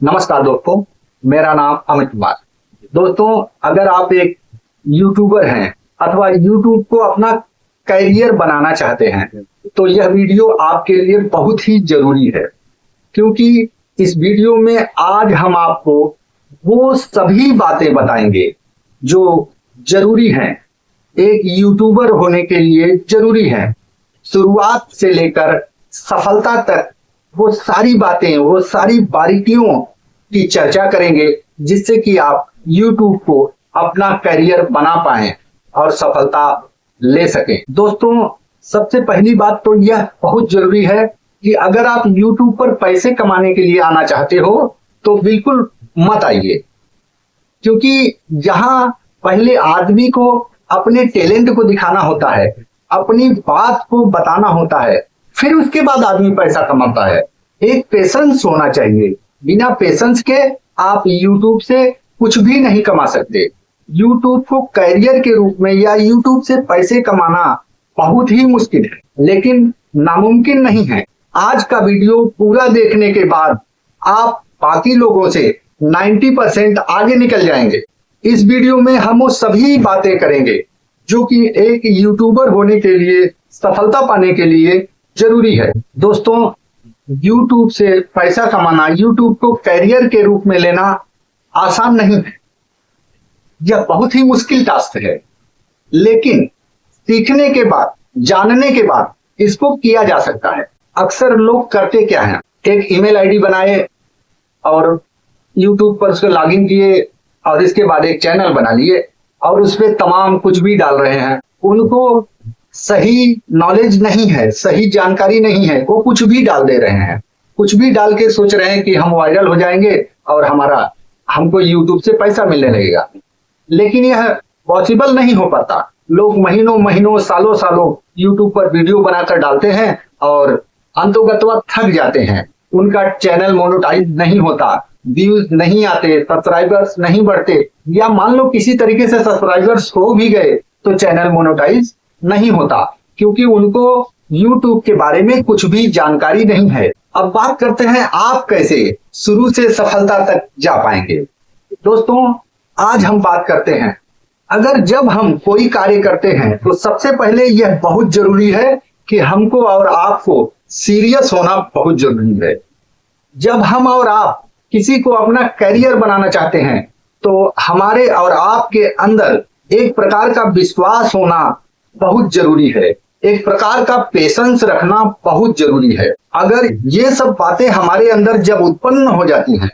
नमस्कार दोस्तों, मेरा नाम अमित कुमार। दोस्तों, अगर आप एक यूट्यूबर हैं अथवा यूट्यूब को अपना करियर बनाना चाहते हैं तो यह वीडियो आपके लिए बहुत ही जरूरी है, क्योंकि इस वीडियो में आज हम आपको वो सभी बातें बताएंगे जो जरूरी हैं, एक यूट्यूबर होने के लिए जरूरी है। शुरुआत से लेकर सफलता तक वो सारी बातें, वो सारी बारीकियों की चर्चा करेंगे, जिससे कि आप YouTube को अपना करियर बना पाएं और सफलता ले सकें। दोस्तों, सबसे पहली बात तो यह बहुत जरूरी है कि अगर आप YouTube पर पैसे कमाने के लिए आना चाहते हो तो बिल्कुल मत आइए, क्योंकि जहां पहले आदमी को अपने टैलेंट को दिखाना होता है, अपनी बात को बताना होता है, फिर उसके बाद आदमी पैसा कमाता है। एक पेशेंस होना चाहिए। बिना पेशेंस के आप YouTube से कुछ भी नहीं कमा सकते। YouTube को करियर के रूप में या YouTube से पैसे कमाना बहुत ही मुश्किल है, लेकिन नामुमकिन नहीं है। आज का वीडियो पूरा देखने के बाद आप बाकी लोगों से 90% आगे निकल जाएंगे। इस वीडियो में हम वो सभी बातें करेंगे जो कि एक यूट्यूबर होने के लिए, सफलता पाने के लिए जरूरी है। दोस्तों, YouTube से पैसा कमाना, YouTube को करियर के रूप में लेना आसान नहीं है। यह बहुत ही मुश्किल टास्क है, लेकिन सीखने के बाद, जानने के बाद इसको किया जा सकता है। अक्सर लोग करते क्या हैं, एक ईमेल आईडी बनाए और YouTube पर उसको लॉगिन किए और इसके बाद एक चैनल बना लिए और उसपे तमाम कुछ भी डाल रहे हैं। उनको सही नॉलेज नहीं है, सही जानकारी नहीं है, वो कुछ भी डाल दे रहे हैं। कुछ भी डाल के सोच रहे हैं कि हम वायरल हो जाएंगे और हमको YouTube से पैसा मिलने लगेगा, लेकिन यह पॉसिबल नहीं हो पाता। लोग महीनों महीनों, सालों सालों YouTube पर वीडियो बनाकर डालते हैं और अंतोगत्वा थक जाते हैं। उनका चैनल मोनेटाइज नहीं होता, व्यूज नहीं आते, सब्सक्राइबर्स नहीं बढ़ते, या मान लो किसी तरीके से सब्सक्राइबर्स हो भी गए तो चैनल मोनेटाइज नहीं होता, क्योंकि उनको YouTube के बारे में कुछ भी जानकारी नहीं है। अब बात करते हैं आप कैसे शुरू से सफलता तक जा पाएंगे। दोस्तों, आज हम बात करते हैं, अगर जब हम कोई कार्य करते हैं तो सबसे पहले यह बहुत जरूरी है कि हमको और आपको सीरियस होना बहुत जरूरी है। जब हम और आप किसी को अपना करियर बनाना चाहते हैं तो हमारे और आपके अंदर एक प्रकार का विश्वास होना बहुत जरूरी है, एक प्रकार का पेशेंस रखना बहुत जरूरी है। अगर ये सब बातें हमारे अंदर जब उत्पन्न हो जाती हैं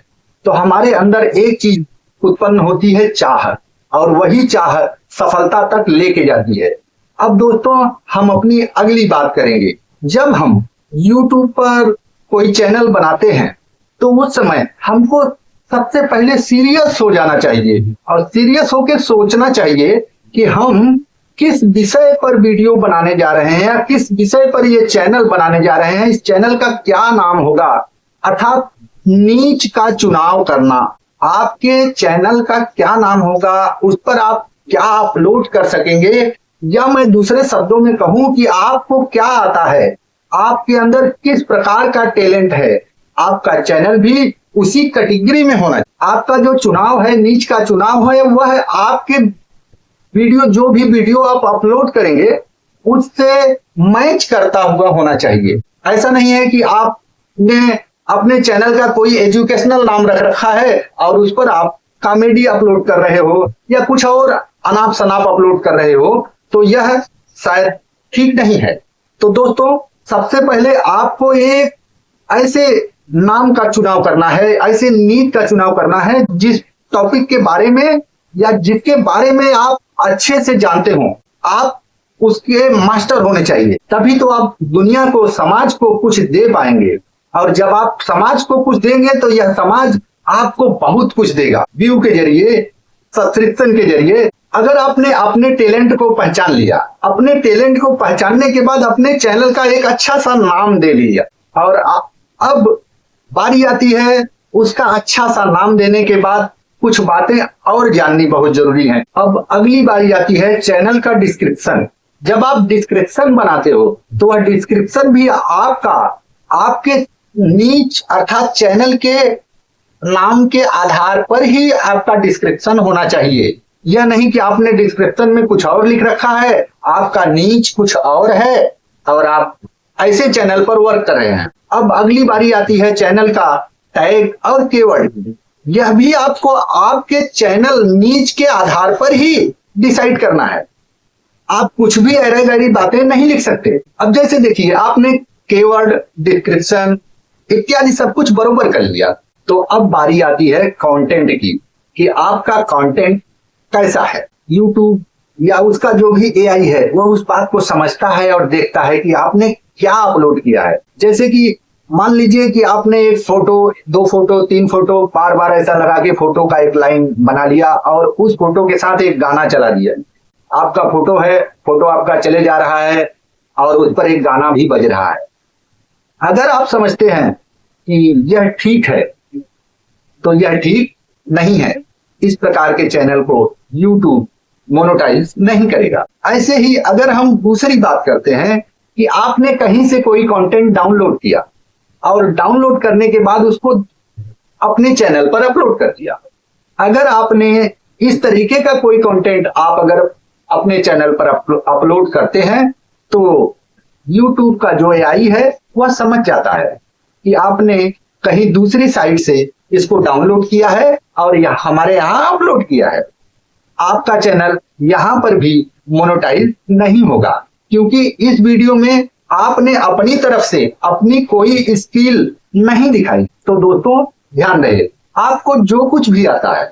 तो हमारे अंदर एक चीज उत्पन्न होती है, चाह, और वही चाह सफलता तक लेके जाती है। अब दोस्तों, हम अपनी अगली बात करेंगे। जब हम YouTube पर कोई चैनल बनाते हैं तो उस समय हमको सबसे पहले सीरियस हो जाना चाहिए और सीरियस होकर सोचना चाहिए कि हम किस विषय पर वीडियो बनाने जा रहे हैं या किस विषय पर ये चैनल बनाने जा रहे हैं, इस चैनल का क्या नाम होगा। अर्थात नीच का चुनाव करना, आपके चैनल का क्या नाम होगा, उस पर आप क्या अपलोड कर सकेंगे, या मैं दूसरे शब्दों में कहूं कि आपको क्या आता है, आपके अंदर किस प्रकार का टैलेंट है। आपका चैनल भी उसी कैटेगरी में होना चाहिए। आपका जो चुनाव है, नीच का चुनाव है, वह आपके वीडियो, जो भी वीडियो आप अपलोड करेंगे उससे मैच करता हुआ होना चाहिए। ऐसा नहीं है कि आपने अपने चैनल का कोई एजुकेशनल नाम रख रखा है और उस पर आप कॉमेडी अपलोड कर रहे हो या कुछ और अनाप शनाप अपलोड कर रहे हो, तो यह शायद ठीक नहीं है। तो दोस्तों, सबसे पहले आपको एक ऐसे नाम का चुनाव करना है, ऐसे नीति का चुनाव करना है जिस टॉपिक के बारे में या जिसके बारे में आप अच्छे से जानते हो, आप उसके मास्टर होने चाहिए। तभी तो आप दुनिया को, समाज को कुछ दे पाएंगे, और जब आप समाज को कुछ देंगे तो यह समाज आपको बहुत कुछ देगा, व्यू के जरिए, सब्सक्रिप्शन के जरिए। अगर आपने अपने टैलेंट को पहचान लिया, अपने टैलेंट को पहचानने के बाद अपने चैनल का एक अच्छा सा नाम दे लिया, और अब बारी आती है उसका अच्छा सा नाम देने के बाद कुछ बातें और जाननी बहुत जरूरी हैं। अब अगली बारी आती है चैनल का डिस्क्रिप्शन। जब आप डिस्क्रिप्शन बनाते हो तो वह डिस्क्रिप्शन भी आपके नीच अर्थात चैनल के नाम के आधार पर ही आपका डिस्क्रिप्शन होना चाहिए। यह नहीं कि आपने डिस्क्रिप्शन में कुछ और लिख रखा है, आपका नीच कुछ और है और आप ऐसे चैनल पर वर्क कर रहे हैं। अब अगली बारी आती है चैनल का टैग और कीवर्ड। यह भी आपको आपके चैनल नीच के आधार पर ही डिसाइड करना है। आप कुछ भी अरे गरी बातें नहीं लिख सकते। अब जैसे देखिए, आपने कीवर्ड, डिस्क्रिप्शन इत्यादि सब कुछ बरोबर कर लिया, तो अब बारी आती है कंटेंट की कि आपका कंटेंट कैसा है। यूट्यूब या उसका जो भी एआई है वह उस बात को समझता है और देखता है कि आपने क्या अपलोड किया है। जैसे कि मान लीजिए कि आपने एक फोटो, 2 फोटो, 3 फोटो बार बार ऐसा लगा के फोटो का एक लाइन बना लिया और उस फोटो के साथ एक गाना चला दिया। आपका फोटो है, फोटो आपका चले जा रहा है और उस पर एक गाना भी बज रहा है। अगर आप समझते हैं कि यह ठीक है तो यह ठीक नहीं है। इस प्रकार के चैनल को YouTube मोनेटाइज नहीं करेगा। ऐसे ही अगर हम दूसरी बात करते हैं कि आपने कहीं से कोई कंटेंट डाउनलोड किया और डाउनलोड करने के बाद उसको अपने चैनल पर अपलोड कर दिया। अगर आपने इस तरीके का कोई कंटेंट आप अगर अपने चैनल पर अपलोड करते हैं तो YouTube का जो एआई है वह समझ जाता है कि आपने कहीं दूसरी साइट से इसको डाउनलोड किया है और यह हमारे यहाँ अपलोड किया है। आपका चैनल यहां पर भी मोनेटाइज नहीं होगा, क्योंकि इस वीडियो में आपने अपनी तरफ से अपनी कोई स्किल नहीं दिखाई। तो दोस्तों ध्यान रहे, आपको जो कुछ भी आता है,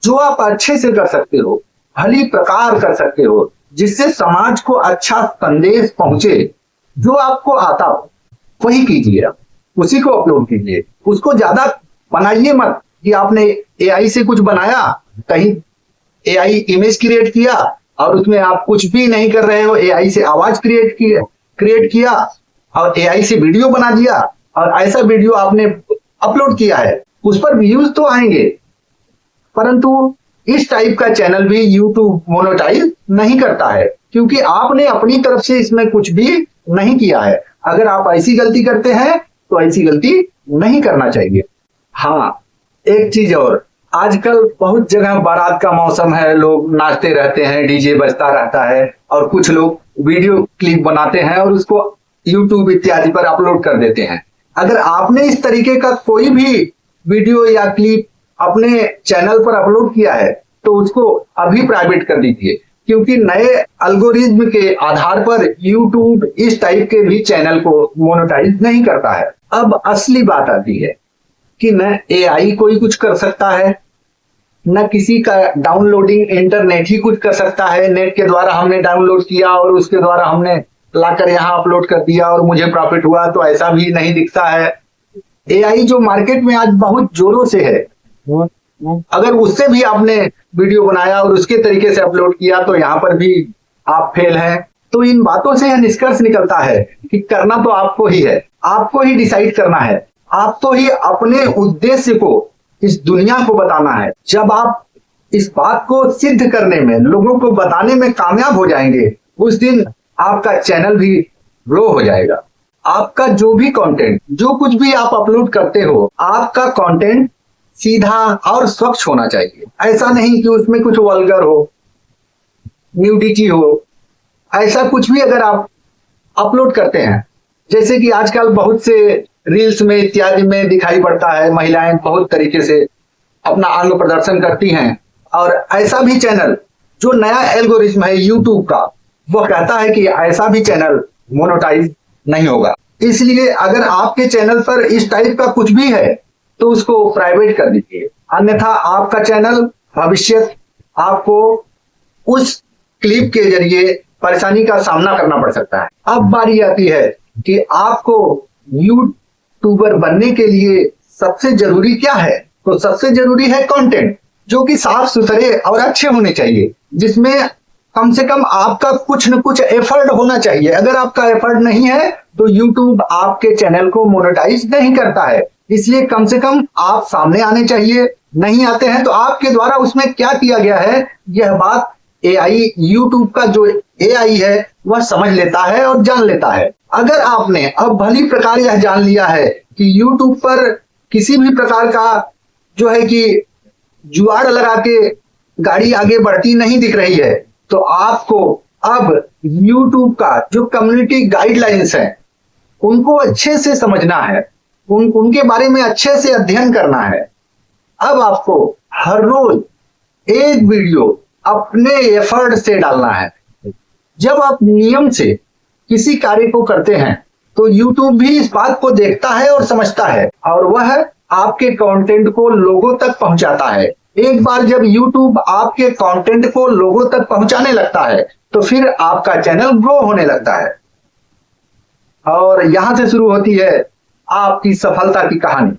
जो आप अच्छे से कर सकते हो, भली प्रकार कर सकते हो, जिससे समाज को अच्छा संदेश पहुंचे, जो आपको आता हो वही कीजिए, उसी को अपलोड कीजिए। उसको ज्यादा बनाइए मत कि आपने एआई से कुछ बनाया, कहीं एआई इमेज क्रिएट किया और उसमें आप कुछ भी नहीं कर रहे हो, एआई से आवाज क्रिएट किया और एआई से वीडियो बना दिया और ऐसा वीडियो आपने अपलोड किया है, उस पर व्यूज तो आएंगे, परंतु इस टाइप का चैनल भी YouTube मोनेटाइज नहीं करता है, क्योंकि आपने अपनी तरफ से इसमें कुछ भी नहीं किया है। अगर आप ऐसी गलती करते हैं तो ऐसी गलती नहीं करना चाहिए। हाँ, एक चीज और, आजकल बहुत जगह बारात का मौसम है, लोग नाचते रहते हैं, डीजे बजता रहता है और कुछ लोग वीडियो क्लिप बनाते हैं और उसको YouTube इत्यादि पर अपलोड कर देते हैं। अगर आपने इस तरीके का कोई भी वीडियो या क्लिप अपने चैनल पर अपलोड किया है तो उसको अभी प्राइवेट कर दीजिए, क्योंकि नए एल्गोरिज्म के आधार पर YouTube इस टाइप के भी चैनल को मोनेटाइज नहीं करता है। अब असली बात आती है कि न एआई कोई कुछ कर सकता है, न किसी का डाउनलोडिंग इंटरनेट ही कुछ कर सकता है। नेट के द्वारा हमने डाउनलोड किया और उसके द्वारा हमने लाकर यहाँ अपलोड कर दिया और मुझे प्रॉफिट हुआ, तो ऐसा भी नहीं दिखता है। एआई जो मार्केट में आज बहुत जोरों से है, अगर उससे भी आपने वीडियो बनाया और उसके तरीके से अपलोड किया तो यहाँ पर भी आप फेल हैं। तो इन बातों से यह निष्कर्ष निकलता है कि करना तो आपको ही है, आपको ही डिसाइड करना है, आपको ही अपने उद्देश्य को इस दुनिया को बताना है। जब आप इस बात को सिद्ध करने में, लोगों को बताने में कामयाब हो जाएंगे, उस दिन आपका चैनल भी ग्रो हो जाएगा। आपका जो भी कंटेंट, जो कुछ भी आप अपलोड करते हो, आपका कंटेंट सीधा और स्वच्छ होना चाहिए। ऐसा नहीं कि उसमें कुछ वल्गर हो, न्यूडिटी हो, ऐसा कुछ भी अगर आप अपलोड करते हैं, जैसे कि आजकल बहुत से रील्स में इत्यादि में दिखाई पड़ता है, महिलाएं बहुत तरीके से अपना अंग प्रदर्शन करती हैं, और ऐसा भी चैनल, जो नया एल्गोरिज्म है YouTube का, वो कहता है कि ऐसा भी चैनल मोनेटाइज नहीं होगा। इसलिए अगर आपके चैनल पर इस टाइप का कुछ भी है तो उसको प्राइवेट कर दीजिए, अन्यथा आपका चैनल भविष्य आपको उस क्लिप के जरिए परेशानी का सामना करना पड़ सकता है। अब बारी आती है कि आपको यूट्यूबर बनने के लिए सबसे जरूरी क्या है, तो सबसे जरूरी है कंटेंट, जो कि साफ सुथरे और अच्छे होने चाहिए, जिसमें कम से कम आपका कुछ न कुछ एफर्ट होना चाहिए। अगर आपका एफर्ट नहीं है तो YouTube आपके चैनल को मोनेटाइज नहीं करता है। इसलिए कम से कम आप सामने आने चाहिए। नहीं आते हैं तो आपके द्वारा उसमें क्या किया गया है, यह बात एआई, YouTube का जो एआई है वह समझ लेता है और जान लेता है। अगर आपने अब भली प्रकार यह जान लिया है कि YouTube पर किसी भी प्रकार का जो है कि जुआड़ लगा के गाड़ी आगे बढ़ती नहीं दिख रही है, तो आपको अब YouTube का जो कम्युनिटी गाइडलाइंस है उनको अच्छे से समझना है, उनके बारे में अच्छे से अध्ययन करना है। अब आपको हर रोज एक वीडियो अपने एफर्ट से डालना है। जब आप नियम से किसी कार्य को करते हैं तो YouTube भी इस बात को देखता है और समझता है, और वह आपके कंटेंट को लोगों तक पहुंचाता है। एक बार जब YouTube आपके कंटेंट को लोगों तक पहुंचाने लगता है तो फिर आपका चैनल ग्रो होने लगता है, और यहां से शुरू होती है आपकी सफलता की कहानी।